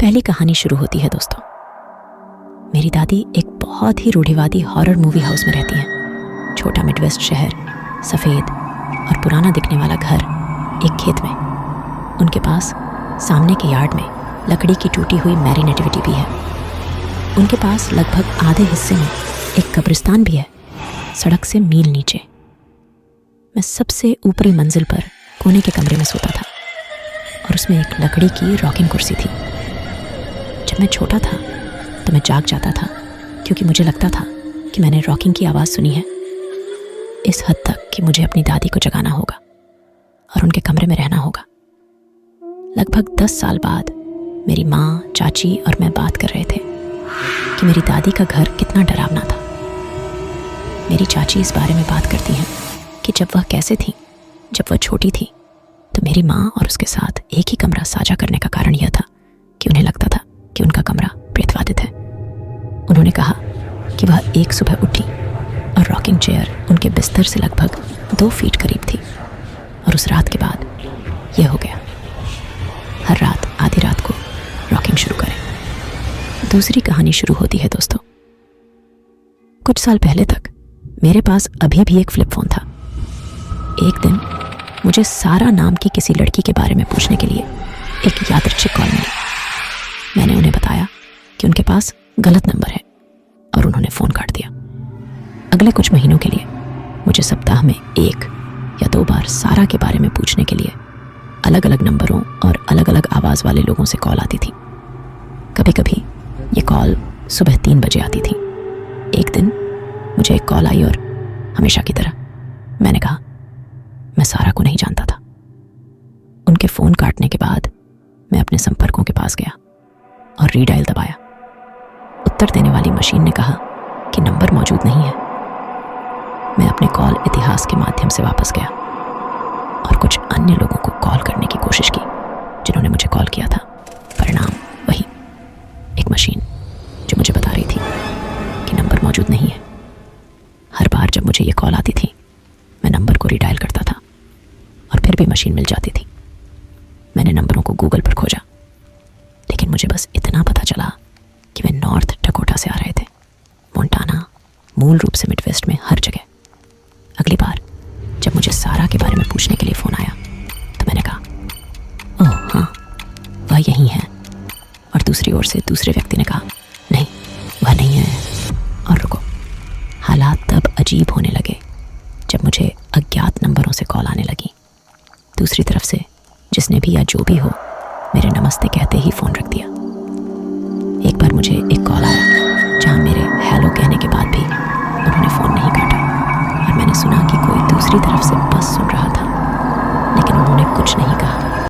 पहली कहानी शुरू होती है दोस्तों। मेरी दादी एक बहुत ही रूढ़िवादी हॉरर मूवी हाउस में रहती हैं। छोटा मिडवेस्ट शहर, सफ़ेद और पुराना दिखने वाला घर एक खेत में। उनके पास सामने के यार्ड में लकड़ी की टूटी हुई मैरी नेटिविटी भी है। उनके पास लगभग आधे हिस्से में एक कब्रिस्तान भी है, सड़क से मील नीचे। मैं सबसे ऊपरी मंजिल पर कोने के कमरे में सोता था और उसमें एक लकड़ी की रॉकिंग कुर्सी थी। जब मैं छोटा था तो मैं जाग जाता था क्योंकि मुझे लगता था कि मैंने रॉकिंग की आवाज़ सुनी है, इस हद तक कि मुझे अपनी दादी को जगाना होगा और उनके कमरे में रहना होगा। लगभग 10 साल बाद मेरी माँ, चाची और मैं बात कर रहे थे कि मेरी दादी का घर कितना डरावना था। मेरी चाची इस बारे में बात करती हैं कि जब वह कैसे थी, जब वह छोटी थी तो मेरी माँ और उसके साथ एक ही कमरा साझा करने का कारण यह था कि उन्हें लगता था कि उनका कमरा प्रेतवादित है। उन्होंने कहा कि वह एक सुबह उठी और रॉकिंग चेयर उनके बिस्तर से लगभग 2 फीट करीब थी और उस रात के बाद यह हो गया। हर रात आधी रात को रॉकिंग शुरू करें। दूसरी कहानी शुरू होती है दोस्तों। कुछ साल पहले तक मेरे पास अभी भी एक फ्लिप फोन था। एक दिन मुझे सारा नाम की किसी लड़की के बारे में पूछने के लिए एक यादृच्छिक कॉल मिली। मैंने उन्हें बताया कि उनके पास गलत नंबर है और उन्होंने फ़ोन काट दिया। अगले कुछ महीनों के लिए मुझे सप्ताह में 1 या 2 बार सारा के बारे में पूछने के लिए अलग अलग नंबरों और अलग अलग आवाज़ वाले लोगों से कॉल आती थी। कभी कभी ये कॉल सुबह 3 बजे आती थी। एक दिन मुझे एक कॉल आई और हमेशा की तरह मैंने कहा मैं सारा को नहीं जानता था। उनके फ़ोन काटने के बाद मैं अपने संपर्कों के पास गया और रीडायल दबाया। उत्तर देने वाली मशीन ने कहा कि नंबर मौजूद नहीं है। मैं अपने कॉल इतिहास के माध्यम से वापस गया और कुछ अन्य लोगों को कॉल करने की कोशिश की जिन्होंने मुझे कॉल किया था। परिणाम वही, एक मशीन जो मुझे बता रही थी कि नंबर मौजूद नहीं है। हर बार जब मुझे ये कॉल आती थी मैं नंबर को रीडायल करता था और फिर भी मशीन मिल जाती थी। मैंने नंबरों को गूगल पर खोजा, लेकिन मुझे बस इतना पता चला कि वे नॉर्थ डकोटा से आ रहे थे। मोंटाना, मूल रूप से मिडवेस्ट में हर जगह। अगली बार जब मुझे सारा के बारे में पूछने के लिए फ़ोन आया तो मैंने कहा ओह हाँ, वह यही है। और दूसरी ओर से दूसरे व्यक्ति ने कहा नहीं, वह नहीं है। और रुको, हालात तब अजीब होने लगे जब मुझे अज्ञात नंबरों से कॉल आने लगी। दूसरी तरफ से जिसने भी या जो भी हो मेरे नमस्ते कहते ही फ़ोन रख दिया। एक बार मुझे एक कॉल आया जहाँ मेरे हेलो कहने के बाद भी उन्होंने फ़ोन नहीं काटा और मैंने सुना कि कोई दूसरी तरफ से बस सुन रहा था, लेकिन उन्होंने कुछ नहीं कहा।